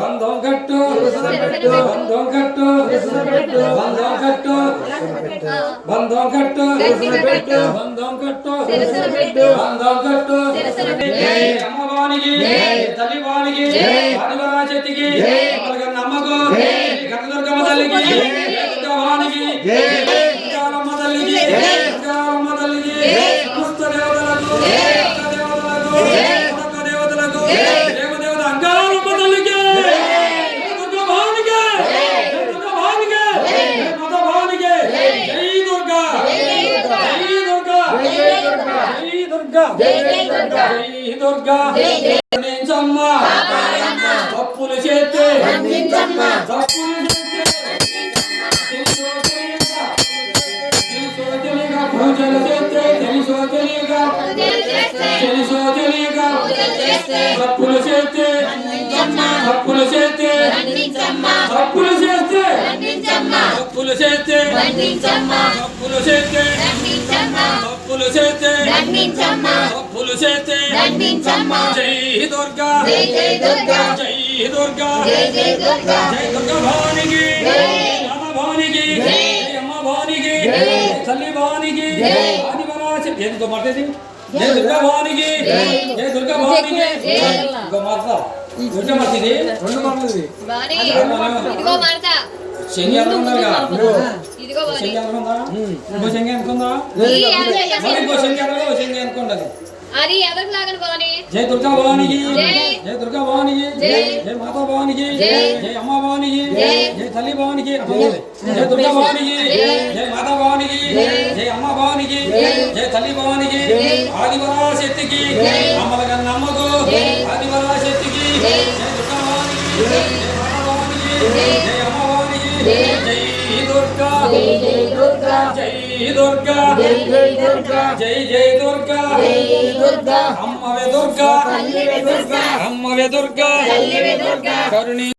బంధం కట్టు బంధం కట్టు బంధం కట్టు బంధం కట్టు బంధం కట్టు బంధం కట్టు అమ్మవానికి తల్లివానికి ఆదివారాశక్తికి నమ్మకు కనదుర్గమ్మ తల్లికి దుర్గవానికి దుర్గాలమ్మ తల్లికి దుర్గాలమ్మ తల్లికి సమస్త దేవతలకు దేవతలకు దేవదేవత అంగాలమ్మ తల్లికి దుర్గవానికి దుర్గవానికి మతవానికి జై దుర్గా జై దుర్గా జై దుర్గా జై దుర్గా తప్పులు చేస్తే పూజలు చేస్తే తప్పులు చేస్తే తప్పులు చేస్తే తప్పులు చేస్తే తప్పులు చేస్తే తప్పులు చేస్తే తప్పులు చేస్తే తప్పులు చేస్తే జై దుర్గా జై దుర్గా జై దుర్గా జై దుర్గా భవానికి రామ భవానికి అమ్మ భవానికి తల్లి భవానికి ఆదివరాశక్తి ఎందుకో మాట్లాడి జై దుర్గా భవానికి జై దుర్గా భవానికి ఇంకో మాట్లాడ దుర్గా మాట్లాడి రెండు మాట్లాడి శని అనుకున్నారుగా శని అనుకుందా ఇంకో శని అనుకుందా ఇంకో శని అనుకో శని అనుకుంటుంది అది ఎవరికి లాగను భవాని జై దుర్గా భవానికి జై దుర్గా భవానికి జై మాతా భవానికి జై అమ్మ భవానికి జై తల్లి భవానికి జై దుర్గా భవానికి జై మాతా భవానికి జై అమ్మ భవానికి జై తల్లి భవానికి ఆదివరాశక్తికి అమ్మల కన్నా అమ్మకు ఆదివరాశక్తికి జై దుర్గా భవానికి జై మాతా భవానికి జై అమ్మ భవానికి జై దుర్గా జై దుర్గా జై దుర్గా జై దుర్గా జై జై దుర్గా అమ్మవే దుర్గా అమ్మవే దుర్గా కరుణి